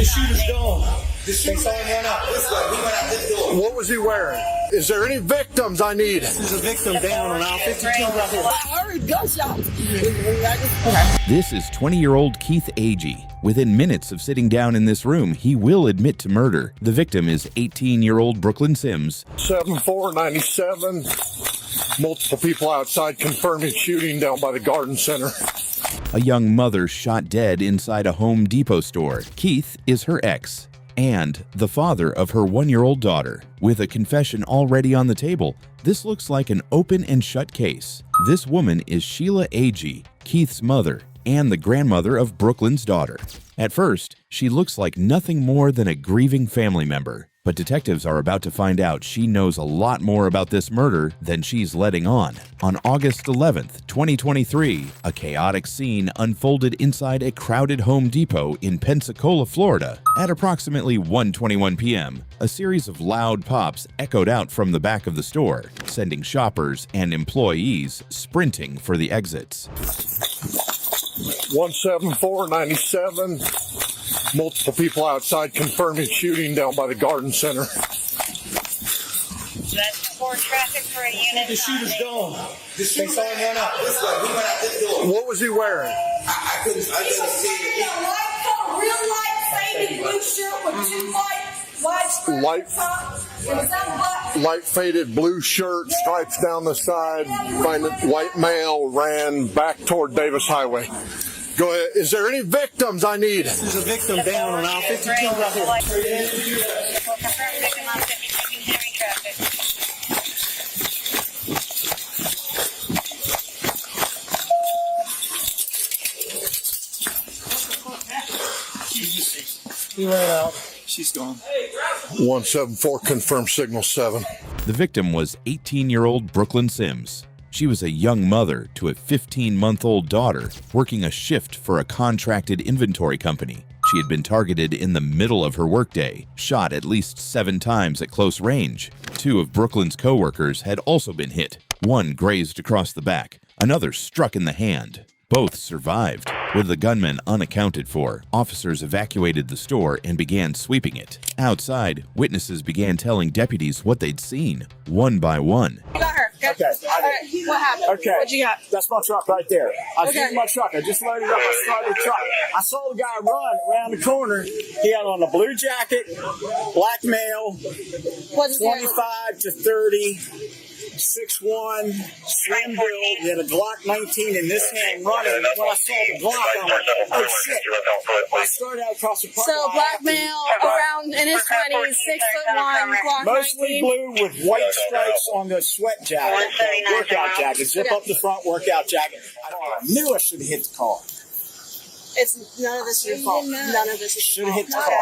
shooter's gone. They saw him run out. This way. He went out this door. What was he wearing? Is there any victims I need? There's a victim down on aisle 52 right here. I heard gunshots. This is 20-year-old Keith Agee. Within minutes of sitting down in this room, he will admit to murder. The victim is 18-year-old Brooklyn Sims. 7497. Multiple people outside confirming shooting down by the garden center. A young mother shot dead inside a Home Depot store. Keith is her ex and the father of her 1-year-old daughter. With a confession already on the table, this looks like an open and shut case. This woman is Sheila Agee, Keith's mother, and the grandmother of Brooklyn's daughter. At first, she looks like nothing more than a grieving family member. But detectives are about to find out she knows a lot more about this murder than she's letting on. On August 11th, 2023, a chaotic scene unfolded inside a crowded Home Depot in Pensacola, Florida. At approximately 1:21 p.m., a series of loud pops echoed out from the back of the store, sending shoppers and employees sprinting for the exits. 17497. Multiple people outside confirming shooting down by the garden center. That's for traffic for a unit. The shooter's gone. They saw him run out. This way. He went out this door. What was he wearing? I couldn't see it. Real light faded blue shirt with two white stripes on top. It was that black. Light faded blue shirt, stripes down the side. Find it. White male ran back toward Davis Highway. Go ahead. Is there any victims I need? There's a victim down on aisle 52 right here. We'll confirm victim on 52 heavy traffic. He ran out. She's gone. 174 confirmed signal 7. The victim was 18-year-old Brooklyn Sims. She was a young mother to a 15-month-old daughter working a shift for a contracted inventory company. She had been targeted in the middle of her workday, shot at least 7 times at close range. 2 of Brooklyn's co-workers had also been hit. One grazed across the back, another struck in the hand. Both survived. With the gunman unaccounted for, officers evacuated the store and began sweeping it. Outside, witnesses began telling deputies what they'd seen, one by one. You got her. Okay. What happened? Okay. What'd you got? That's my truck right there. I was Okay. using my truck. I just loaded up. I started the truck. I saw the guy run around the corner. He had on a blue jacket, black male, What's his name? 25 to 30, 6'1", slim build. He had a Glock 19 in this hand running. And when I saw the Glock, I'm like, oh shit. I started out across the park. So black male around in his 20s, 6'1", Glock Mostly 19. blue with white stripes on the sweat jacket, workout jacket, zip up the front workout jacket. I knew I should have hit the car. It's none of this is your fault. None of this is Should your have fault. hit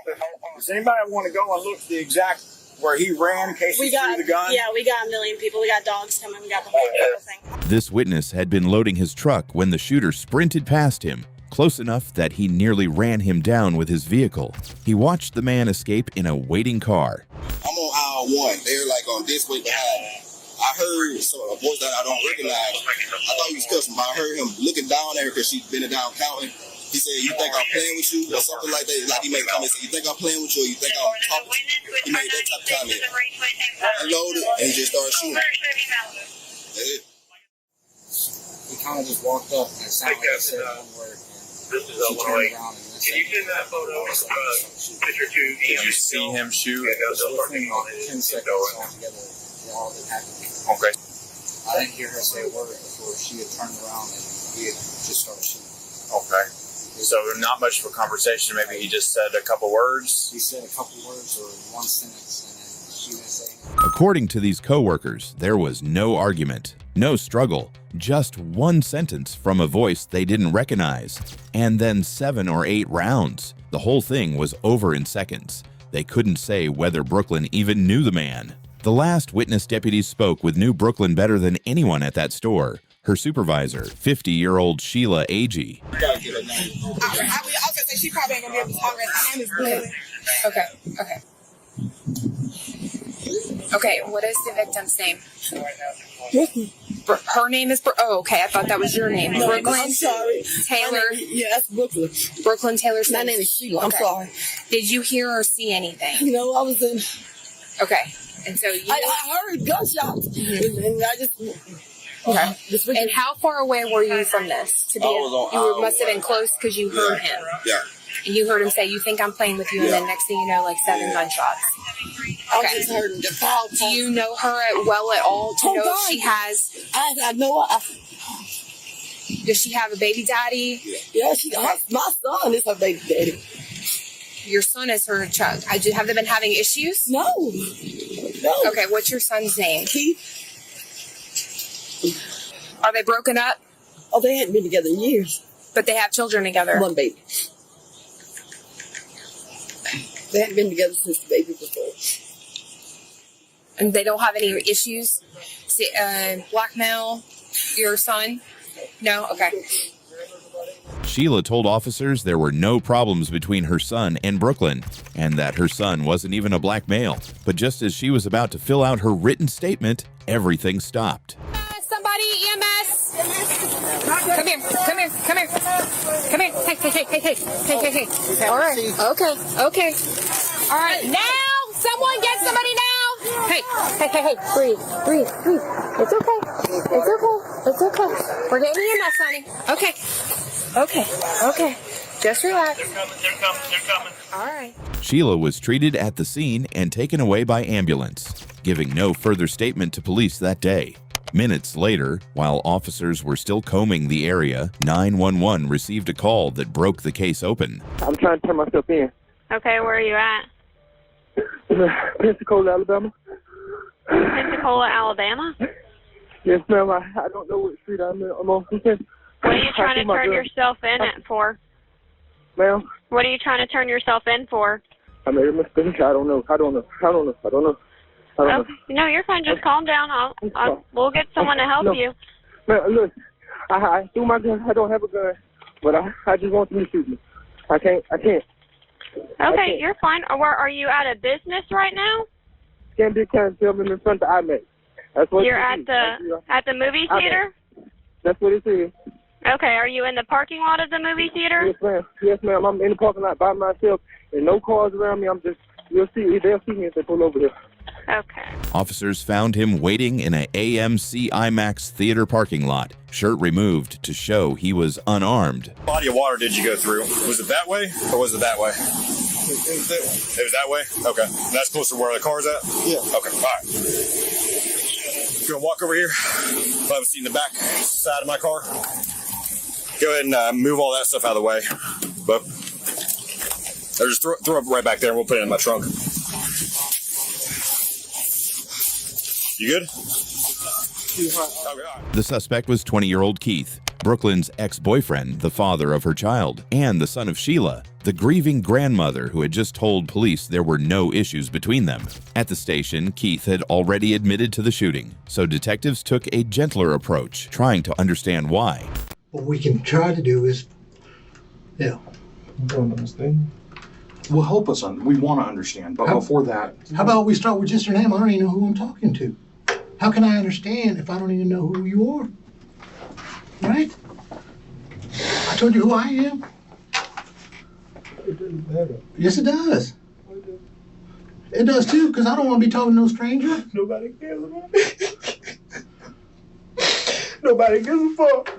the car. Does anybody want to go and look at the exact where he ran in case he threw the gun? Yeah, we got a million people. We got dogs coming. We got the whole thing. This witness had been loading his truck when the shooter sprinted past him, close enough that he nearly ran him down with his vehicle. He watched the man escape in a waiting car. I'm on aisle 1. They're like on this way behind me. I heard a voice that I don't recognize. I thought he was cussing, but I heard him looking down at her because she's been down counting. He said, "You think I'm playing with you?" or something like that. Like he made a comment, said, "You think I'm playing with you, or you think I'm talking to you?" He made that type of comment. I loaded and just started shooting. That's it. He kind of just walked up and it sounded like he said one word. This is Illinois. Can you send that photo of picture 2? Did you see him shoot? Within like 10 seconds altogether, all that happened. Okay. I didn't hear her say a word before she had turned around and he had just started shooting. Okay. So not much of a conversation. Maybe he just said a couple words. He said a couple words or one sentence and then she didn't say anything. According to these co-workers, there was no argument, no struggle, just one sentence from a voice they didn't recognize, and then 7 or 8 rounds. The whole thing was over in seconds. They couldn't say whether Brooklyn even knew the man. The last witness deputies spoke with knew Brooklyn better than anyone at that store. Her supervisor, 50-year-old Sheila Agee. I was gonna say she probably ain't gonna be able to talk. My name is Billy. Okay, what is the victim's name? Her name is. Oh, okay. I thought that was your name. No, Brooklyn. I'm sorry. Taylor. Yeah, that's Brooklyn. Brooklyn Taylor. My name is Sheila. I'm sorry. Did you hear or see anything? No, I was in. Okay. And so I heard gunshots, and I just. Okay. And how far away were you from this? You must have been close because you heard him. Yeah. And you heard him say, "You think I'm playing with you?" And then next thing you know, like 7 gunshots. I just heard the power. Do you know her well at all? Do you know if she has? I know. Does she have a baby daddy? Yeah, my son is her baby daddy. Your son is her child. Have they been having issues? No. Okay, what's your son's name? Keith. Are they broken up? Oh, they hadn't been together in years. But they have children together. One baby. They hadn't been together since the baby was born. And they don't have any issues? Blackmail your son? No? Okay. Sheila told officers there were no problems between her son and Brooklyn, and that her son wasn't even a black male. But just as she was about to fill out her written statement, everything stopped. Somebody, EMS! Come here. Hey. All right. Okay. All right. Now! Someone get somebody now! Hey. Breathe. It's okay. We're getting EMS, honey. Okay. Just relax. They're coming. All right. Sheila was treated at the scene and taken away by ambulance, giving no further statement to police that day. Minutes later, while officers were still combing the area, 911 received a call that broke the case open. I'm trying to turn myself in. Okay, where are you at? Pensacola, Alabama. Pensacola, Alabama? Yes, ma'am. I don't know what street I'm on. What are you trying to turn yourself in for? Ma'am? What are you trying to turn yourself in for? I made a mistake. I don't know. Okay. No, you're fine. Just calm down. We'll get someone to help you. Man, look, I threw my gun. I don't have a gun, but I just want them to shoot me. I can't. Okay, you're fine. Are you at a business right now? Can't be trying to tell me in front of the IMAX. That's what you're at the movie theater? That's what it is. Okay, are you in the parking lot of the movie theater? Yes, ma'am. I'm in the parking lot by myself, and no cars around me. They'll see me if they pull over here. Okay. Officers found him waiting in a AMC IMAX theater parking lot, shirt removed to show he was unarmed. Body of water did you go through? Was it that way or was it that way? It was that way? Okay. That's closer to where the car's at? Yeah. Okay, all right. You gonna walk over here? I'll have a seat in the back side of my car. Go ahead and move all that stuff out of the way. But or just throw it right back there and we'll put it in my trunk. You good? The suspect was 20-year-old Keith, Brooklyn's ex-boyfriend, the father of her child, and the son of Sheila, the grieving grandmother who had just told police there were no issues between them. At the station, Keith had already admitted to the shooting, so detectives took a gentler approach, trying to understand why. What we can try to do is, I don't understand. Well, help us. We want to understand, but before that... How about we start with just your name? I don't even know who I'm talking to. How can I understand if I don't even know who you are? Right? I told you who I am. It doesn't matter. Yes, it does. It does too, because I don't want to be talking to no stranger. Nobody cares about me. Nobody gives a fuck.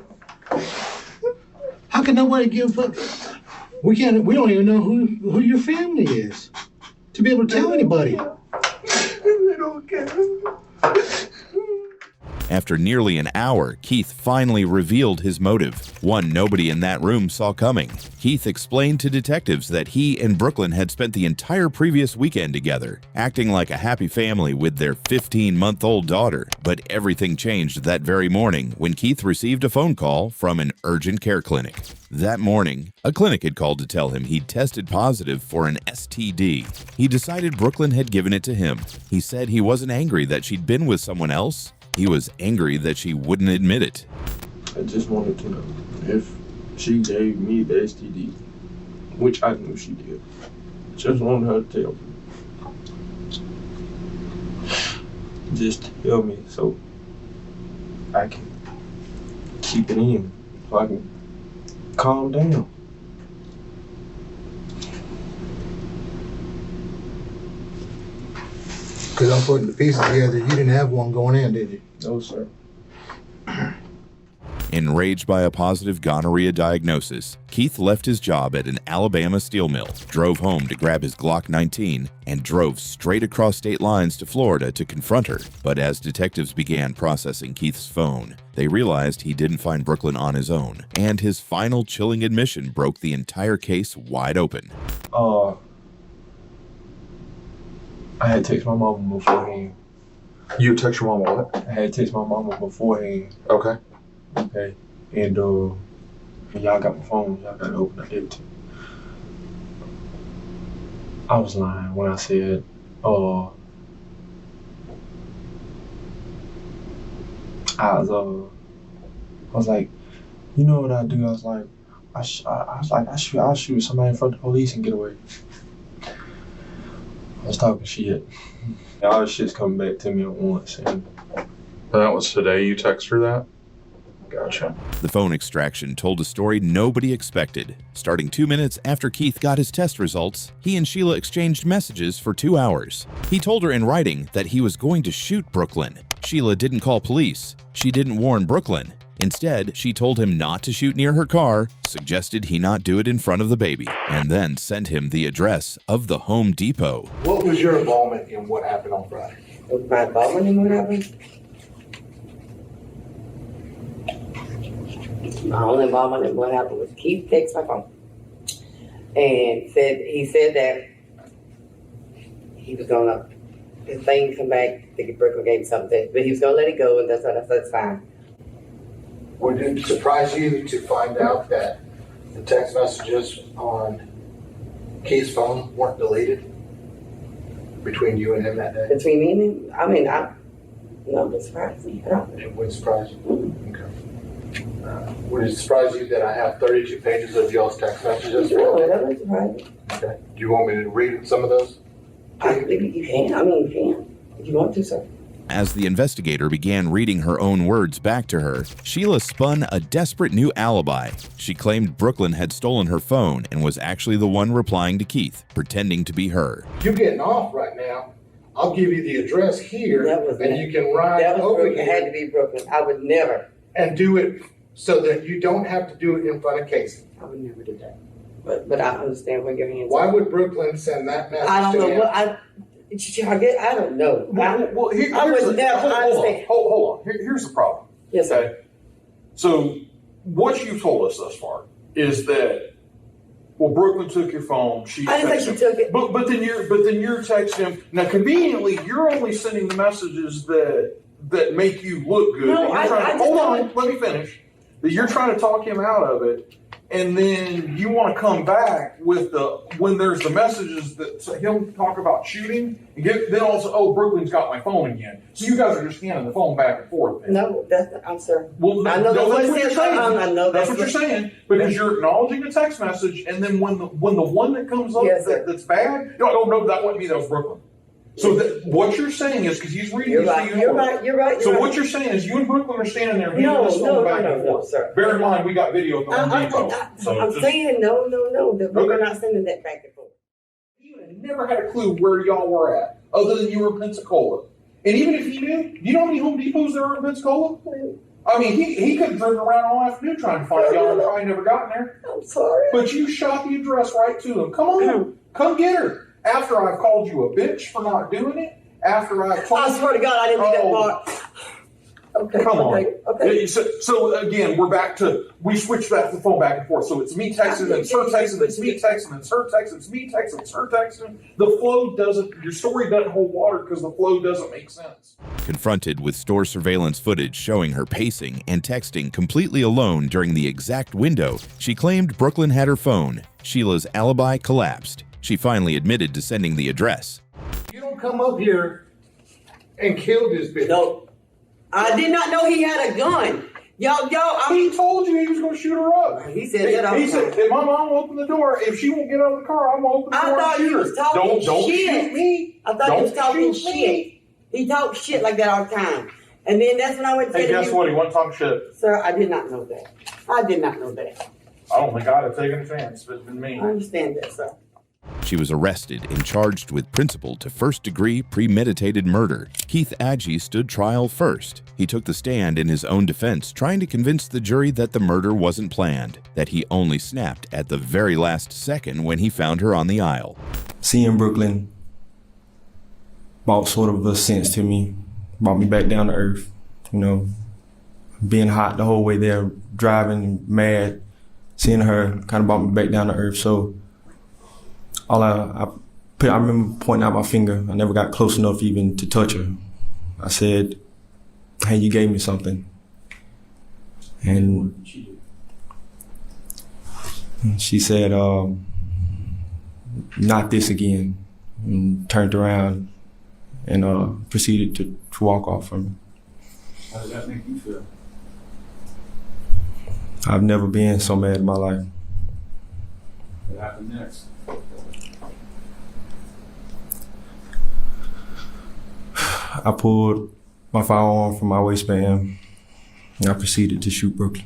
How can nobody give a fuck? We don't even know who your family is to be able to tell anybody. They don't care. After nearly an hour, Keith finally revealed his motive, one nobody in that room saw coming. Keith explained to detectives that he and Brooklyn had spent the entire previous weekend together, acting like a happy family with their 15-month-old daughter. But everything changed that very morning when Keith received a phone call from an urgent care clinic. That morning, a clinic had called to tell him he'd tested positive for an STD. He decided Brooklyn had given it to him. He said he wasn't angry that she'd been with someone else. He was angry that she wouldn't admit it. I just wanted to know if she gave me the STD, which I knew she did. Just wanted her to tell me. Just tell me so I can keep it in so I can calm down. Because I'm putting the pieces together. You didn't have one going in, did you? No, sir. Enraged by a positive gonorrhea diagnosis, Keith left his job at an Alabama steel mill, drove home to grab his Glock 19, and drove straight across state lines to Florida to confront her. But as detectives began processing Keith's phone, they realized he didn't find Brooklyn on his own, and his final chilling admission broke the entire case wide open. I had to text my mama beforehand. You text your mama what? I had to text my mama beforehand. Okay. Okay. And y'all got my phone. Y'all got it open. I gave it to you. I was lying when I said, I was like, you know what I do? I was like, I'll shoot somebody in front of the police and get away. I was talking shit. All this shit's coming back to me at once. And that was today you text her that? Gotcha. The phone extraction told a story nobody expected. Starting 2 minutes after Keith got his test results, he and Sheila exchanged messages for 2 hours. He told her in writing that he was going to shoot Brooklyn. Sheila didn't call police. She didn't warn Brooklyn. Instead, she told him not to shoot near her car, suggested he not do it in front of the baby, and then sent him the address of the Home Depot. What was your involvement in what happened on Friday? My involvement in what happened? My only involvement in what happened was Keith texted my phone and he said that he was gonna, his thing come back, I think Brooklyn gave him something, but he was gonna let it go, and that's fine. Would it surprise you to find out that the text messages on Keith's phone weren't deleted between you and him that day? Between me and him? I mean, no, it surprised me. It wouldn't surprise you? Okay. Would it surprise you that I have 32 pages of y'all's text messages? No, that wouldn't surprise me. Okay. Do you want me to read some of those? You can. I mean, you can. If you want to, sir. As the investigator began reading her own words back to her, Sheila spun a desperate new alibi. She claimed Brooklyn had stolen her phone and was actually the one replying to Keith, pretending to be her. You're getting off right now. I'll give you the address here, and you can ride over here. It had to be Brooklyn. I would never. And do it so that you don't have to do it in front of Casey. I would never do that. But I understand where your hands Why are. would Brooklyn send that message I don't to know. him? I don't know. I would never understand. Hold on. Here's the problem. Yes, sir. Okay? So what you've told us thus far is that, well, Brooklyn took your phone. I didn't think she took it. But then you're texting him. Now, conveniently, you're only sending the messages that make you look good. No, hold on. Let me finish. That you're trying to talk him out of it, and then you want to come back with when there's the messages that he'll talk about shooting, and then also, Brooklyn's got my phone again. So you guys are just handing the phone back and forth. Then. No, I'm sorry. Well, I know that's what you're you're saying. I know that's what you're saying, because you're acknowledging the text message, and then when the one that comes up that's bad, no, that wasn't me. That was Brooklyn. So what you're saying is, because he's reading You're right. So what you're saying is, you and Brooklyn are standing there handing this phone back and forth. Sir. Bear in mind, we got video of the Home Depot. I'm saying no. That we're not sending that back and forth. You never had a clue where y'all were at, other than you were in Pensacola. And even if he knew, do you know how many Home Depots there are in Pensacola? I mean, he could have driven around all afternoon trying to find y'all and probably never gotten there. I'm sorry. But you shot the address right to him. Come on, come get her. After I've called you a bitch for not doing it, after I've told you... I swear to God, I didn't do that part. Okay. Come on. Okay. So again, we're back to, we switch back the phone back and forth. So it's me texting, it's her texting, it's me texting, it's her texting, it's me texting, it's her texting. The flow your story doesn't hold water because the flow doesn't make sense. Confronted with store surveillance footage showing her pacing and texting completely alone during the exact window she claimed Brooklyn had her phone, Sheila's alibi collapsed. She finally admitted to sending the address. You don't come up here and kill this bitch. No. I did not know he had a gun. He told you he was going to shoot her up. He said that all the time. He said, if my mom will open the door, if she won't get out of the car, I'm going to open the door. I thought he was talking Don't shit. Shoot me. I thought he was talking shit. He talks shit like that all the time. And then that's when I went to Hey, guess what? He wasn't talking shit. Sir, I did not know that. I did not know that. I don't think I'd have taken a chance if it'd been me. I understand that, sir. She was arrested and charged with principal to first-degree premeditated murder. Keith Agee stood trial first. He took the stand in his own defense, trying to convince the jury that the murder wasn't planned, that he only snapped at the very last second when he found her on the aisle. Seeing Brooklyn brought sort of a sense to me, brought me back down to earth. You know, being hot the whole way there, driving mad, seeing her kind of brought me back down to earth. So I remember pointing out my finger. I never got close enough even to touch her. I said, "Hey, you gave me something." And she said, "Not this again," and turned around and proceeded to walk off from me. How did that make you feel? I've never been so mad in my life. What happened next? I pulled my firearm from my waistband and I proceeded to shoot Brooklyn.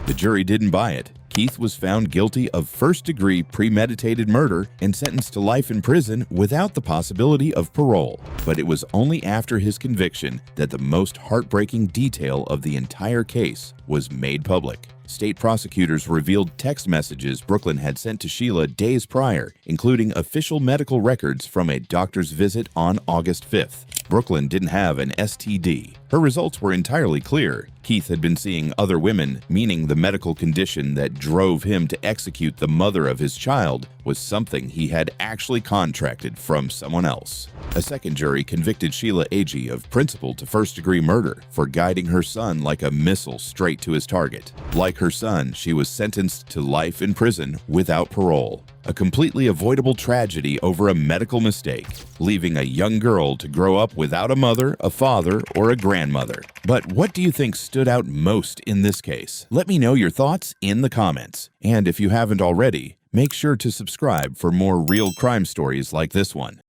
The jury didn't buy it. Keith was found guilty of first-degree premeditated murder and sentenced to life in prison without the possibility of parole. But it was only after his conviction that the most heartbreaking detail of the entire case was made public. State prosecutors revealed text messages Brooklyn had sent to Sheila days prior, including official medical records from a doctor's visit on August 5th. Brooklyn didn't have an STD. Her results were entirely clear. Keith had been seeing other women, meaning the medical condition that drove him to execute the mother of his child was something he had actually contracted from someone else. A second jury convicted Sheila Agee of principal to first-degree murder for guiding her son like a missile straight to his target. Like her son, she was sentenced to life in prison without parole. A completely avoidable tragedy over a medical mistake, leaving a young girl to grow up without a mother, a father, or a grandmother. But what do you think stood out most in this case? Let me know your thoughts in the comments. And if you haven't already, make sure to subscribe for more real crime stories like this one.